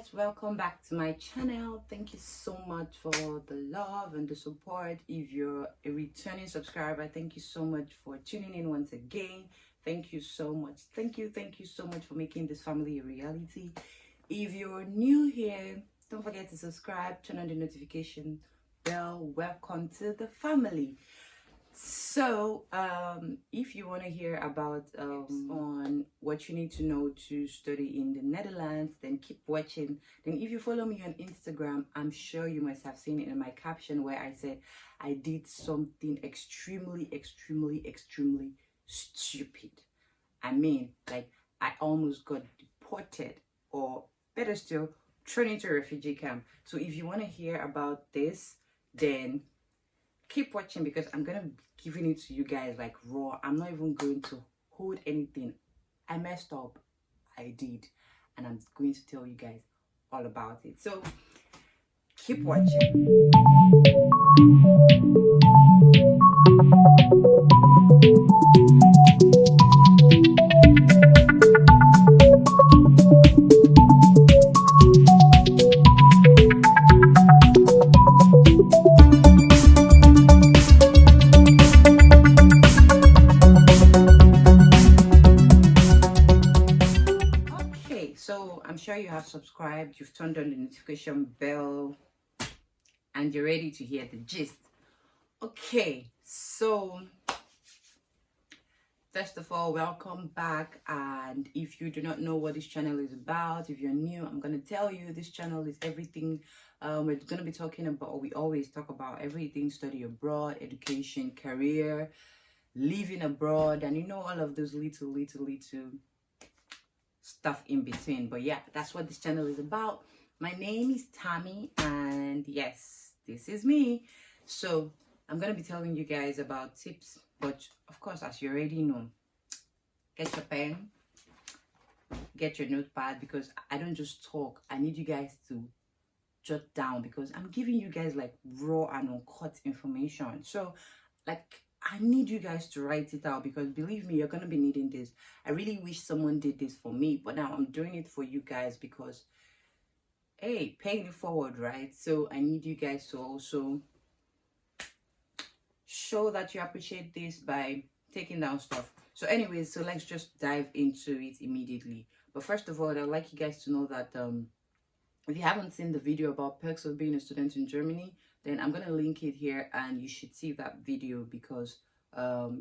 guys, welcome back to my channel. Thank you so much for the love and the support. If you're a returning subscriber, thank you so much for tuning in once again. Thank you so much. Thank you so much for making this family a reality. If you're new here, don't forget to subscribe, turn on the notification bell. Welcome to the family. So if you want to hear about on what you need to know to study in the Netherlands, then keep watching. Then if you follow me on Instagram, I'm sure you must have seen it in my caption where I said I did something extremely stupid. I mean, like, I almost got deported, or better still, thrown into a refugee camp. So if you want to hear about this, then keep watching, because I'm gonna be giving it to you guys like raw. I'm not even going to hold anything. I messed up, I did, and I'm going to tell you guys all about it. So keep watching. So I'm sure you have subscribed, you've turned on the notification bell, and you're ready to hear the gist. Okay, so first of all, welcome back. And if you do not know what this channel is about, if you're new, I'm going to tell you this channel is everything. We're going to be talking about, we always talk about everything: study abroad, education, career, living abroad, and all of those little stuff in between. But yeah, that's what this channel is about. My name is Tammy, and yes, this is me. So I'm gonna be telling you guys about tips, but of course, as you already know, get your pen, get your notepad, because I don't just talk. I need you guys to jot down, because I'm giving you guys like raw and uncut information. So like, I need you guys to write it out, because believe me, you're going to be needing this. I really wish someone did this for me, but now I'm doing it for you guys because, hey, paying it forward, right? So I need you guys to also show that you appreciate this by taking down stuff. So anyways, so let's just dive into it immediately. But first of all, I'd like you guys to know that if you haven't seen the video about perks of being a student in Germany, then I'm going to link it here, and you should see that video, because so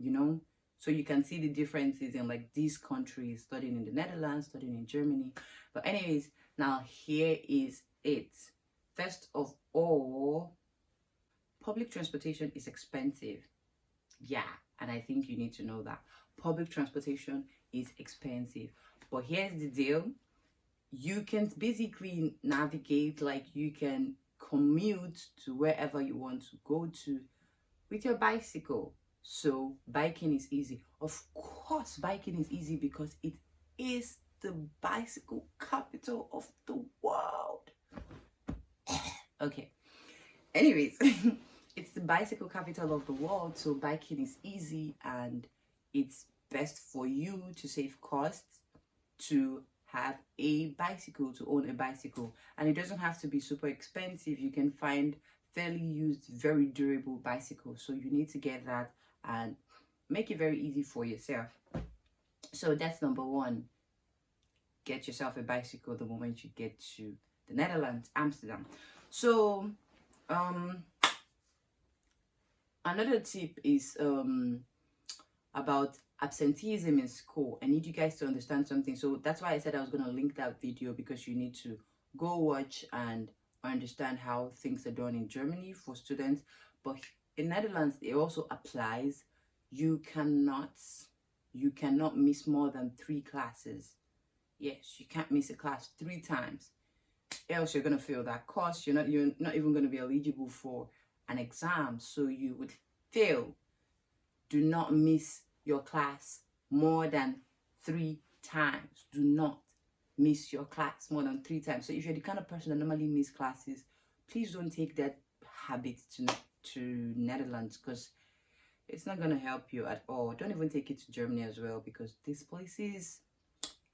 you can see the differences in like these countries, studying in the Netherlands, studying in Germany. But anyways, now here is it. First of all, public transportation is expensive. Yeah, and I think you need to know that public transportation is expensive. But here's the deal: you can basically navigate, like you can commute to wherever you want to go to with your bicycle. So biking is easy. Of course, biking is easy because it is the bicycle capital of the world. Okay. Anyways, it's the bicycle capital of the world, so biking is easy, and it's best for you to save costs, to have a bicycle, to own a bicycle. And it doesn't have to be super expensive. You can find fairly used, very durable bicycles. So you need to get that and make it very easy for yourself. So that's number one. Get yourself a bicycle the moment you get to the Netherlands, Amsterdam. So another tip is about absenteeism in school. I need you guys to understand something. So that's why I said I was going to link that video, because you need to go watch and understand how things are done in Germany for students. But in Netherlands, it also applies. You cannot miss more than 3 classes. Yes, you can't miss a class 3 times, else you're going to fail that course. You're not even going to be eligible for an exam, so you would fail. Do not miss your class more than 3 times. Do not miss your class more than 3 times. So if you're the kind of person that normally miss classes, please don't take that habit to Netherlands, because it's not going to help you at all. Don't even take it to Germany as well, because these places,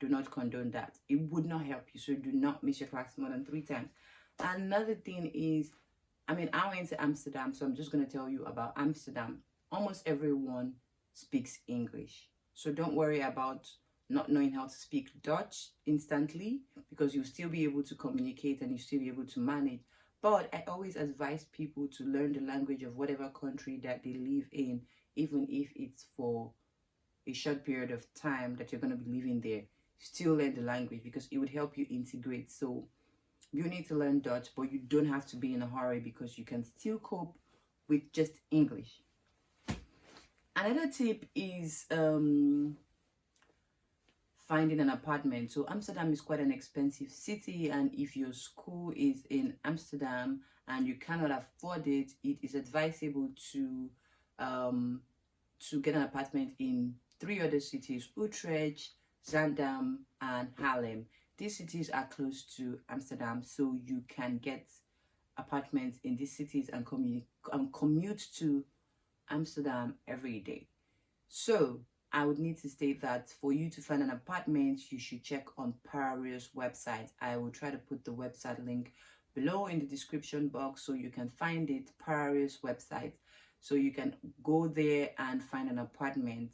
do not condone that. It would not help you. So do not miss your class more than 3 times. Another thing is, I mean, I went to Amsterdam, so I'm just going to tell you about Amsterdam. Almost everyone speaks English. So don't worry about not knowing how to speak Dutch instantly, because you'll still be able to communicate and you'll still be able to manage. But I always advise people to learn the language of whatever country that they live in, even if it's for a short period of time that you're going to be living there. Still learn the language because it would help you integrate. So you need to learn Dutch, but you don't have to be in a hurry because you can still cope with just English. Another tip is finding an apartment. So Amsterdam is quite an expensive city, and if your school is in Amsterdam and you cannot afford it, it is advisable to get an apartment in 3 other cities: Utrecht, Zandam, and Haarlem. These cities are close to Amsterdam, so you can get apartments in these cities and commute to Amsterdam every day. So I would need to state that for you to find an apartment, you should check on various websites. I will try to put the website link below in the description box so you can find it. Various websites, so you can go there and find an apartment.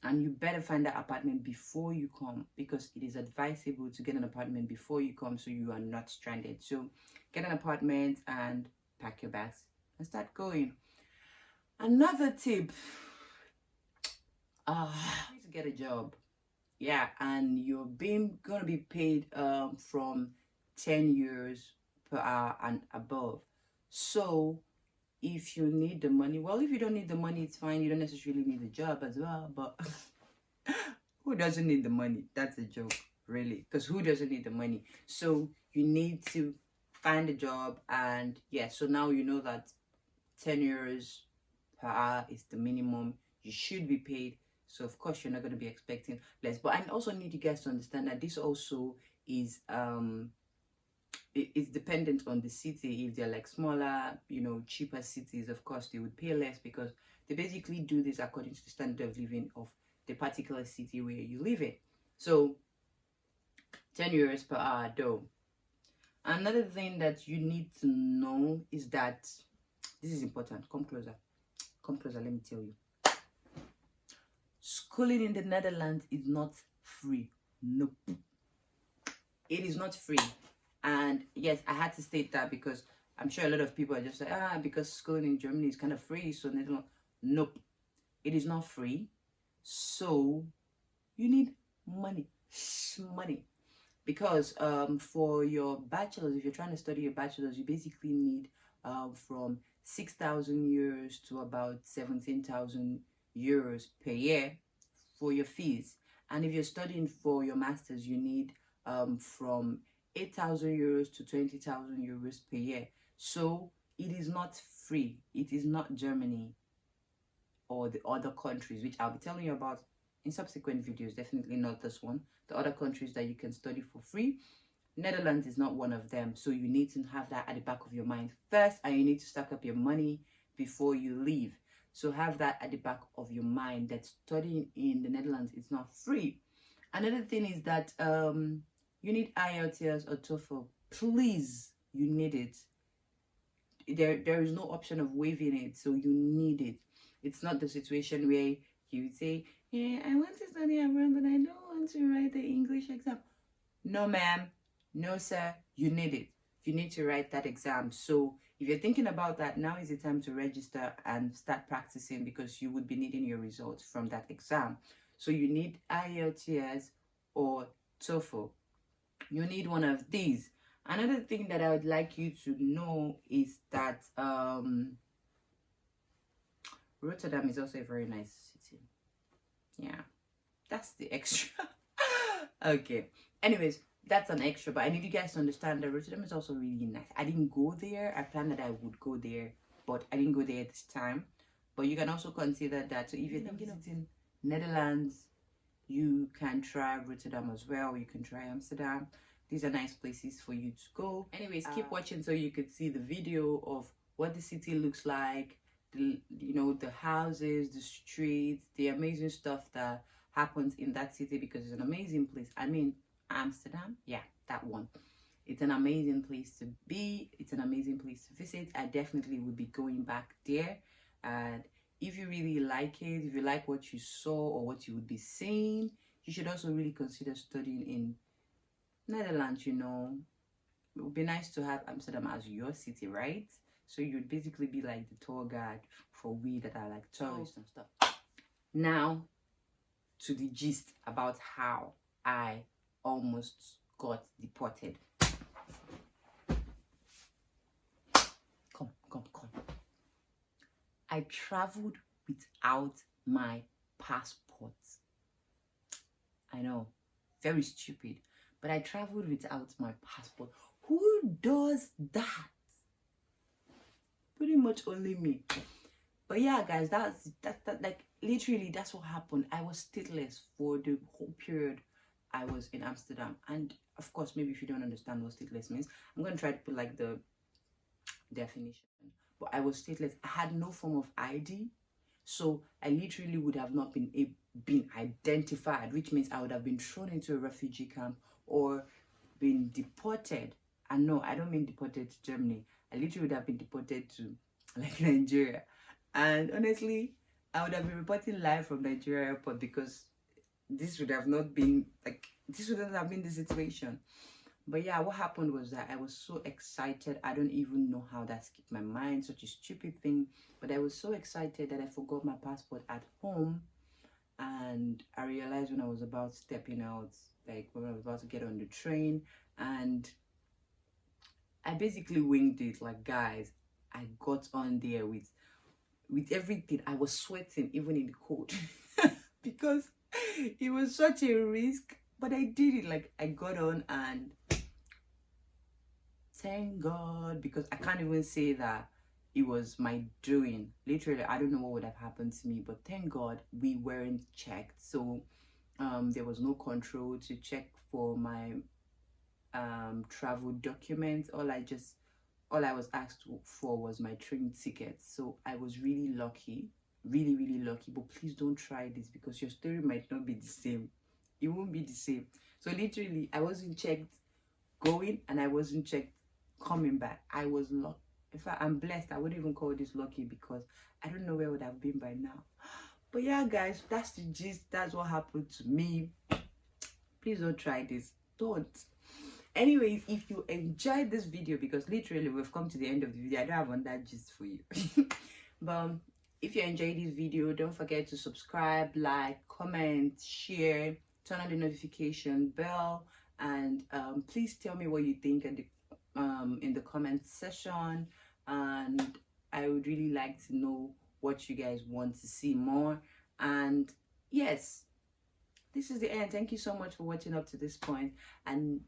And you better find that apartment before you come, because it is advisable to get an apartment before you come so you are not stranded. So get an apartment and pack your bags and start going. Another tip, to get a job. Yeah, and you're gonna be paid from 10 euros per hour and above. So if you need the money, well, if you don't need the money, it's fine. You don't necessarily need the job as well. But who doesn't need the money? That's a joke, really, because who doesn't need the money? So you need to find a job, and yeah, so now you know that 10 euros per hour is the minimum you should be paid. So of course you're not going to be expecting less. But I also need you guys to understand that this also is it's dependent on the city. If they're like smaller, cheaper cities, of course they would pay less, because they basically do this according to the standard of living of the particular city where you live in. So 10 euros per hour though. Another thing that you need to know is that this is important. Come closer, let me tell you. Schooling in the Netherlands is not free. Nope, it is not free. And yes, I had to state that because I'm sure a lot of people are just like, because schooling in Germany is kind of free, so Netherlands. Nope, it is not free. So you need money, because for your bachelor's, if you're trying to study your bachelor's, you basically need from 6,000 euros to about 17,000 euros per year for your fees. And if you're studying for your master's, you need from 8,000 euros to 20,000 euros per year. So it is not free. It is not Germany or the other countries, which I'll be telling you about in subsequent videos. Definitely not this one. The other countries that you can study for free, Netherlands is not one of them. So you need to have that at the back of your mind first, and you need to stack up your money before you leave. So have that at the back of your mind, that studying in the Netherlands is not free. Another thing is that you need IELTS or TOEFL. Please, you need it. There is no option of waiving it, so you need it. It's not the situation where you say, yeah, I want to study abroad, but I don't want to write the English exam. No, ma'am. No, sir. You need it. You need to write that exam. So if you're thinking about that, now is the time to register and start practicing, because you would be needing your results from that exam. So you need IELTS or TOEFL. You need one of these. Another thing that I would like you to know is that Rotterdam is also a very nice city. Yeah, that's the extra. Okay. Anyways, that's an extra, but I need you guys to understand that Rotterdam is also really nice. I didn't go there. I planned that I would go there, but I didn't go there this time. But you can also consider that. So if you're thinking of visiting Netherlands, you can try Rotterdam as well. You can try Amsterdam. These are nice places for you to go. Anyways, keep watching so you can see the video of what the city looks like, the houses, the streets, the amazing stuff that happens in that city because it's an amazing place. I mean, Amsterdam, yeah, that one. It's an amazing place to be. It's an amazing place to visit. I definitely would be going back there. And if you really like it, if you like what you saw or what you would be seeing, you should also really consider studying in Netherlands. It would be nice to have Amsterdam as your city, right? So you'd basically be like the tour guide for we that are like tourists and stuff. Now, to the gist about how I almost got deported. Come. I traveled without my passport. I know, very stupid, but I traveled without my passport. Who does that? Pretty much only me. But yeah, guys, that like literally that's what happened. I was stateless for the whole period I was in Amsterdam. And of course, maybe if you don't understand what stateless means, I'm gonna try to put like the definition. But I was stateless. I had no form of ID, so I literally would have not been identified, which means I would have been thrown into a refugee camp or been deported. And no, I don't mean deported to Germany. I literally would have been deported to like Nigeria. And honestly, I would have been reporting live from Nigeria airport because this would have not been like, this wouldn't have been the situation. But yeah, what happened was that I was so excited. I don't even know how that skipped my mind, such a stupid thing. But I was so excited that I forgot my passport at home. And I realized when I was about stepping out, like when I was about to get on the train, and I basically winged it. Like, guys, I got on there with everything. I was sweating even in the cold because it was such a risk. But I did it. Like, I got on, and thank God, because I can't even say that it was my doing. Literally, I don't know what would have happened to me, but thank God we weren't checked. So there was no control to check for my travel documents. All I was asked for was my train ticket. So I was really lucky, really lucky. But please don't try this because your story might not be the same. It won't be the same. So literally, I wasn't checked going and I wasn't checked coming back. I was lucky. In fact, I'm blessed. I wouldn't even call this lucky because I don't know where I would have been by now. But yeah, guys, that's the gist. That's what happened to me. Please don't try this. Don't. Anyways, if you enjoyed this video, because literally we've come to the end of the video, I don't have on that gist for you. But if you enjoyed this video, don't forget to subscribe, like, comment, share, turn on the notification bell, and please tell me what you think in the comment section. And I would really like to know what you guys want to see more. And yes, this is the end. Thank you so much for watching up to this point, and